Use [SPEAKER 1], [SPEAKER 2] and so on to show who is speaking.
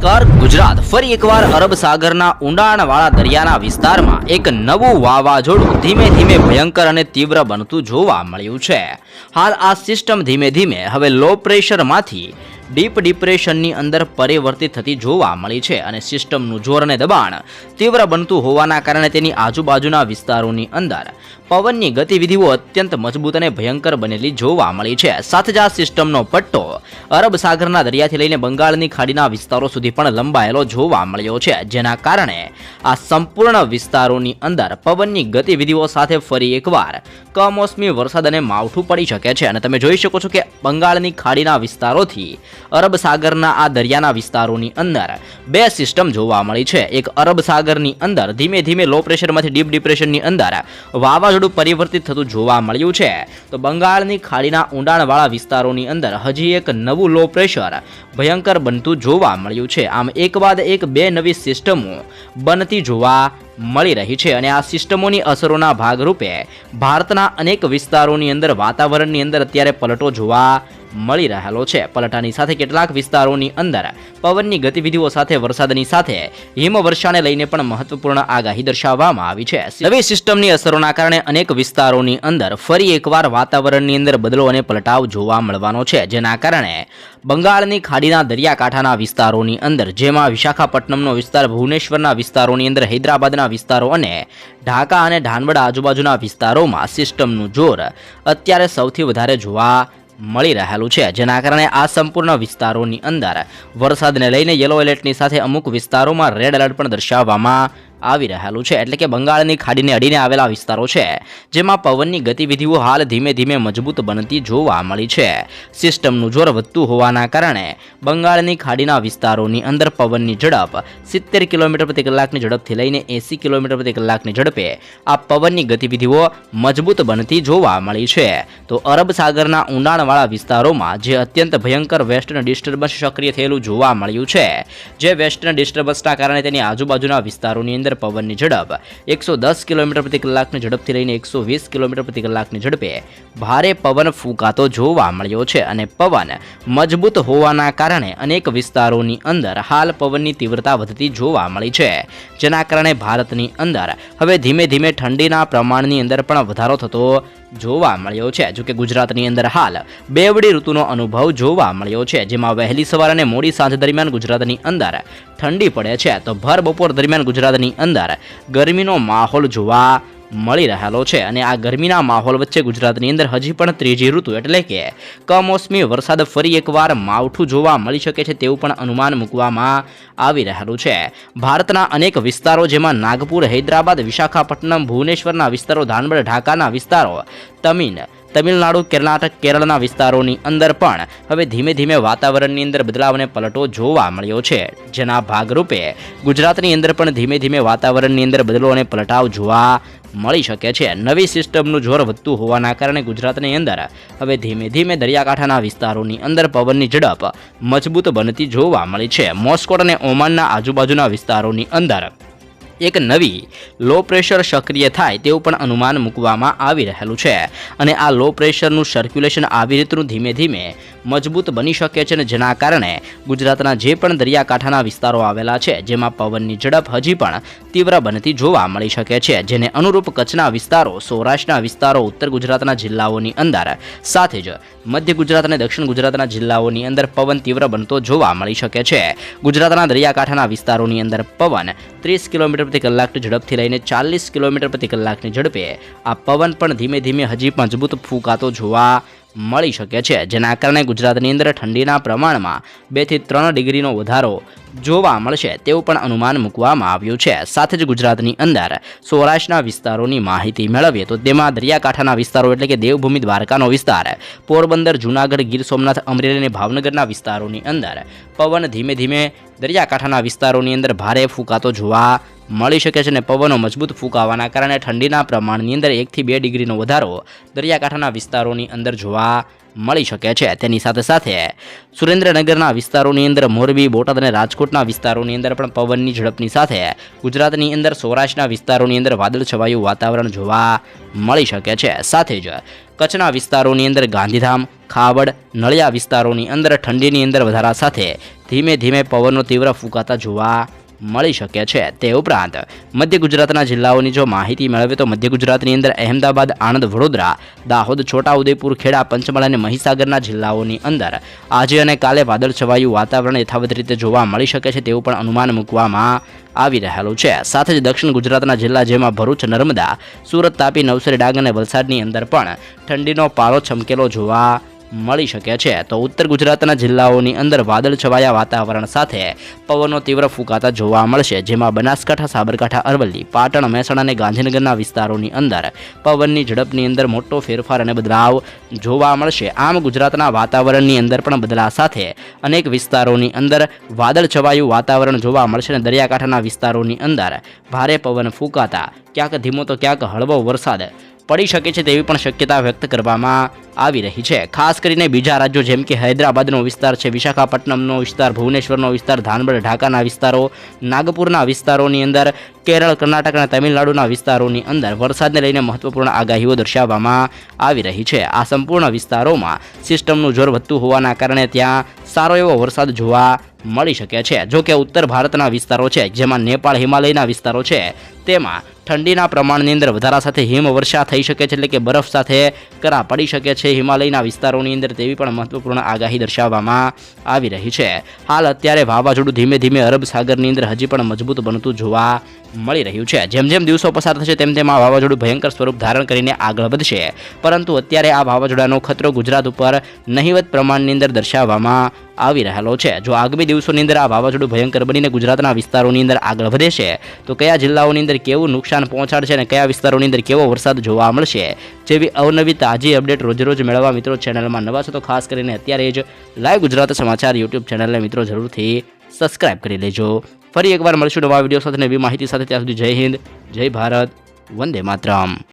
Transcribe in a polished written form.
[SPEAKER 1] નમસ્કાર ગુજરાત ફરી એકવાર અરબ સાગરના ઊંડાણવાળા દરિયાના વિસ્તારમાં એક નવું વાવાઝોડું ધીમે ધીમે ભયંકર અને તીવ્ર બનતું જોવા મળ્યું છે। હાલ આ સિસ્ટમ ધીમે ધીમે હવે લો પ્રેશરમાંથી ડીપ ડિપ્રેશનની અંદર પરિવર્તિત થતી જોવા મળી છે અને સિસ્ટમનું જોર અને દબાણ તીવ્ર બનતું હોવાના કારણે તેની આજુબાજુના વિસ્તારોની અંદર પવનની ગતિવિધિઓ અત્યંત મજબૂત અને ભયંકર બનેલી જોવા મળી છે। સાથે જ આ સિસ્ટમનો પટ્ટો અરબ સાગરના દરિયાથી લઈને બંગાળની ખાડીના વિસ્તારો સુધી પણ લંબાયેલો જોવા મળ્યો છે, જેના કારણે આ સંપૂર્ણ વિસ્તારોની અંદર પવનની ગતિવિધિઓ સાથે ફરી એકવાર કમોસમી વરસાદ અને માવઠું પડી શકે છે। અને તમે જોઈ શકો છો કે બંગાળની ખાડીના વિસ્તારોથી અરબ સાગરના આ દરિયાના વિસ્તારોની અંદર બે સિસ્ટમ જોવા મળી છે। એક અરબ સાગરની અંદર ધીમે ધીમે લો પ્રેશરમાંથી ડીપ ડિપ્રેશનની અંદર વાવાઝોડું પરિવર્તિત થતું જોવા મળ્યું છે, તો બંગાળની ખાડીના ઊંડાણવાળા વિસ્તારોની અંદર હજી એક નવું લો પ્રેશર ભયંકર બનતું જોવા મળ્યું છે। આમ એક બાદ એક બે નવી સિસ્ટમો બનતી જોવા મળી રહી છે અને આ સિસ્ટમોની અસરોના ભાગરૂપે ભારતના અનેક વિસ્તારોની અંદર વાતાવરણની અંદર અત્યારે પલટો જોવા મળી રહેલો છે। પલટાની સાથે કેટલાક વિસ્તારોની અંદર પવનની ગતિવિધિઓ સાથે વરસાદની સાથે હિમવર્ષાને લઈને પણ મહત્વપૂર્ણ આગાહી દર્શાવવામાં આવી છે। નવી સિસ્ટમની અસરોના કારણે અનેક વિસ્તારોની અંદર ફરી એકવાર વાતાવરણની અંદર બદલો અને પલટાવ જોવા મળવાનો છે, જેના કારણે બંગાળની ખાડીના દરિયાકાંઠાના વિસ્તારોની અંદર, જેમાં વિશાખાપટ્ટનમનો વિસ્તાર, ભુવનેશ્વરના વિસ્તારોની અંદર, હૈદરાબાદના વિસ્તારો અને ઢાકા અને ધાનબડ આજુબાજુના વિસ્તારોમાં સિસ્ટમનું જોર અત્યારે સૌથી વધારે જોવા મળી રહેલું છે, જેના કારણે આ સંપૂર્ણ વિસ્તારોની અંદર વરસાદને લઈને યલો એલર્ટની સાથે અમુક વિસ્તારોમાં રેડ એલર્ટ પણ દર્શાવવામાં આવી રહેલું છે। એટલે કે બંગાળની ખાડીને અડીને આવેલા વિસ્તારો છે, જેમાં પવનની ગતિવિધિઓ હાલ ધીમે ધીમે મજબૂત બનતી જોવા મળી છે। સિસ્ટમનું જોર વધતું હોવાના કારણે બંગાળની ખાડીના વિસ્તારોની અંદર પવનની ઝડપ 70 કિલોમીટર પ્રતિ કલાકની ઝડપથી લઈને 80 કિલોમીટર પ્રતિ કલાકની ઝડપે આ પવનની ગતિવિધિઓ મજબૂત બનતી જોવા મળી છે। તો અરબ સાગરના ઊંડાણવાળા વિસ્તારોમાં જે અત્યંત ભયંકર વેસ્ટર્ન ડિસ્ટર્બન્સ સક્રિય થયેલું જોવા મળ્યું છે, જે વેસ્ટર્ન ડિસ્ટર્બન્સના કારણે તેની આજુબાજુના વિસ્તારોની અંદર પવનની ઝડપ 110 કિલોમીટર પ્રતિ કલાકની ઝડપથી લઈને 120 કિલોમીટર પ્રતિ કલાકની ઝડપે ભારે પવન ફૂંકાતો જોવા મળ્યો છે અને પવન મજબૂત હોવાના કારણે અનેક વિસ્તારોની અંદર હાલ પવનની તીવ્રતા વધતી જોવા મળી છે, જેના કારણે ભારતની અંદર હવે ધીમે ધીમે ઠંડીના પ્રમાણની અંદર પણ વધારો થતો જોવા મળ્યો છે। જોકે ગુજરાતની અંદર હાલ બેવડી ઋતુનો અનુભવ જોવા મળ્યો છે, જેમાં વહેલી સવાર અને મોડી સાંજ દરમિયાન ગુજરાતની અંદર ઠંડી પડે છે, તો ભર બપોર દરમિયાન ગુજરાતની અંદર ગરમીનો માહોલ જોવા મળી રહેલો છે અને આ ગરમીના માહોલ વચ્ચે ગુજરાતની અંદર હજી પણ ત્રીજી ઋતુ એટલે કે કમોસમી વરસાદ ફરી એકવાર માવઠું જોવા મળી શકે છે તેવું પણ અનુમાન મૂકવામાં આવી રહેલું છે। ભારતના અનેક વિસ્તારો, જેમાં નાગપુર, હૈદરાબાદ, વિશાખાપટ્ટનમ, ભુવનેશ્વરના વિસ્તારો, ધાનબડ, ઢાકાના વિસ્તારો, તમિલનાડુ, કર્ણાટક, કેરળના વિસ્તારોની અંદર પણ હવે ધીમે ધીમે વાતાવરણની અંદર બદલાવ અને પલટો જોવા મળ્યો છે, જેના ભાગરૂપે ગુજરાતની અંદર પણ ધીમે ધીમે વાતાવરણની અંદર બદલો અને પલટાવ જોવા મળી શકે છે। નવી સિસ્ટમનું જોર વધતું હોવાના કારણે ગુજરાતની અંદર હવે ધીમે ધીમે દરિયાકાંઠાના વિસ્તારોની અંદર પવનની ઝડપ મજબૂત બનતી જોવા મળી છે। મોસ્કોટ અને ઓમાનના આજુબાજુના વિસ્તારોની અંદર એક નવી લો પ્રેશર સક્રિય થાય તેવું પણ અનુમાન મૂકવામાં આવી રહેલું છે અને આ લો પ્રેશરનું સર્ક્યુલેશન આવી રીતનું ધીમે ધીમે મજબૂત બની શકે છે, અને જેના કારણે ગુજરાતના જે પણ દરિયાકાંઠાના વિસ્તારો આવેલા છે, જેમાં પવનની ઝડપ હજી પણ તીવ્ર બનતી જોવા મળી શકે છે, જેને અનુરૂપ કચ્છના વિસ્તારો, સૌરાષ્ટ્રના વિસ્તારો, ઉત્તર ગુજરાતના જિલ્લાઓની અંદર સાથે જ મધ્ય ગુજરાત અને દક્ષિણ ગુજરાતના જિલ્લાઓની અંદર પવન તીવ્ર બનતો જોવા મળી શકે છે। ગુજરાતના દરિયાકાંઠાના વિસ્તારોની અંદર પવન 30 કિલોમીટર પ્રતિ કલાકની ઝડપથી લઈને 40 કિલોમીટર પ્રતિ કલાકની ઝડપે આ પવન પણ ધીમે ધીમે હજી મજબૂત ફૂંકાતો જોવા મળી શકે છે, જેના કારણે ગુજરાતની અંદર ઠંડીના પ્રમાણમાં 2 થી 3 ડિગ્રીનો વધારો જોવા મળશે તેવું પણ અનુમાન મૂકવામાં આવ્યું છે। સાથે જ ગુજરાતની અંદર સૌરાષ્ટ્રના વિસ્તારોની માહિતી મેળવીએ તો તેમાં દરિયાકાંઠાના વિસ્તારો એટલે કે દેવભૂમિ, દ્વારકાનો વિસ્તાર, પોરબંદર, જૂનાગઢ, ગીર સોમનાથ, અમરેલી અને ભાવનગરના વિસ્તારોની અંદર પવન ધીમે ધીમે દરિયાકાંઠાના વિસ્તારોની અંદર ભારે ફૂંકાતો જોવા મળી શકે છે અને પવનો મજબૂત ફૂંકાવાના કારણે ઠંડીના પ્રમાણની અંદર 1 થી 2 ડિગ્રીનો વધારો દરિયાકાંઠાના વિસ્તારોની અંદર જોવા મળી શકે છે। તેની સાથે સાથે સુરેન્દ્રનગરના વિસ્તારોની અંદર, મોરબી, બોટાદ અને રાજકોટના વિસ્તારોની અંદર પણ પવનની ઝડપની સાથે ગુજરાતની અંદર સૌરાષ્ટ્રના વિસ્તારોની અંદર વાદળછવાયું વાતાવરણ જોવા મળી શકે છે। સાથે જ કચ્છના વિસ્તારોની અંદર, ગાંધીધામ, ખાવડ, નળિયા વિસ્તારોની અંદર ઠંડીની અંદર વધારા સાથે ધીમે ધીમે પવનનો તીવ્ર ફૂંકાતા જોવા મળી શકે છે। તે ઉપરાંત મધ્ય ગુજરાતના જિલ્લાઓની જો માહિતી મેળવે તો મધ્ય ગુજરાતની અંદર અહેમદાબાદ, આણંદ, વડોદરા, દાહોદ, છોટાઉદેપુર, ખેડા, પંચમહાલ અને મહીસાગરના જિલ્લાઓની અંદર આજે અને કાલે વાદળછવાયું વાતાવરણ યથાવત રીતે જોવા મળી શકે છે તેવું પણ અનુમાન મૂકવામાં આવી રહેલું છે। સાથે જ દક્ષિણ ગુજરાતના જિલ્લા જેમાં ભરૂચ, નર્મદા, સુરત, તાપી, નવસારી, ડાંગ અને વલસાડની અંદર પણ ઠંડીનો પારો છમકેલો જોવા મળી શકે છે। તો ઉત્તર ગુજરાતના જિલ્લાઓની અંદર વાદળછવાયા વાતાવરણ સાથે પવનો તીવ્ર ફૂંકાતા જોવા મળશે, જેમાં બનાસકાંઠા, સાબરકાંઠા, અરવલ્લી, પાટણ, મહેસાણા અને ગાંધીનગરના વિસ્તારોની અંદર પવનની ઝડપની અંદર મોટો ફેરફાર અને બદલાવ જોવા મળશે। આમ ગુજરાતના વાતાવરણની અંદર પણ બદલાવ સાથે અનેક વિસ્તારોની અંદર વાદળછવાયું વાતાવરણ જોવા મળશે અને દરિયાકાંઠાના વિસ્તારોની અંદર ભારે પવન ફૂંકાતા ક્યાંક ધીમો તો ક્યાંક હળવો વરસાદ પડી શકે છે તેવી પણ શક્યતા વ્યક્ત કરવામાં આવી રહી છે। ખાસ કરીને બીજા રાજ્યો જેમ કે હૈદરાબાદનો વિસ્તાર છે, વિશાખાપટ્ટનમનો વિસ્તાર, ભુવનેશ્વરનો વિસ્તાર, ધાનબડ, ઢાકાના વિસ્તારો, નાગપુરના વિસ્તારોની અંદર, કેરળ, કર્ણાટક અને તમિલનાડુના વિસ્તારોની અંદર વરસાદને લઈને મહત્વપૂર્ણ આગાહીઓ દર્શાવવામાં આવી રહી છે। આ સંપૂર્ણ વિસ્તારોમાં સિસ્ટમનું જોર વધતું હોવાના કારણે ત્યાં સારો એવો વરસાદ જોવા મળી શકે છે। જો કે ઉત્તર ભારતના વિસ્તારો છે, જેમાં નેપાળ, હિમાલયના વિસ્તારો છે, તેમાં ઠંડીના પ્રમાણની અંદર વધારા સાથે હિમવર્ષા થઈ શકે છે, એટલે કે બરફ સાથે કરા પડી શકે છે હિમાલયના વિસ્તારોની અંદર, તેવી પણ મહત્વપૂર્ણ આગાહી દર્શાવવામાં આવી રહી છે। હાલ અત્યારે વાવાઝોડું ધીમે ધીમે અરબ સાગરની અંદર હજી પણ મજબૂત બનતું જોવા મળી રહ્યું છે। જેમ જેમ દિવસો પસાર થશે તેમ તેમ આ વાવાઝોડું ભયંકર સ્વરૂપ ધારણ કરીને આગળ વધશે, પરંતુ અત્યારે આ વાવાઝોડાનો ખતરો ગુજરાત ઉપર નહિવત પ્રમાણની અંદર દર્શાવવામાં આવી રહેલો છે। જો આગામી દિવસોની અંદર આ વાવાઝોડું ભયંકર બનીને ગુજરાતના વિસ્તારોની અંદર આગળ વધે છે તો કયા જિલ્લાઓની અંદર કેવું નુકસાન પહોંચાડશે અને કયા વિસ્તારોની અંદર કેવો વરસાદ જોવા મળશે જેવી અવનવી તાજી અપડેટ રોજ રોજ મેળવવા મિત્રો ચેનલમાં નવા છો તો ખાસ કરીને અત્યારે જ લાઈવ ગુજરાત સમાચાર યુટ્યુબ ચેનલને મિત્રો જરૂરથી સબસ્ક્રાઇબ કરી લેજો। ફરી એકવાર મળીશું નવા વિડીયો સાથે, નવી માહિતી સાથે। ત્યાં સુધી જય હિન્દ, જય ભારત, વંદે માતરમ।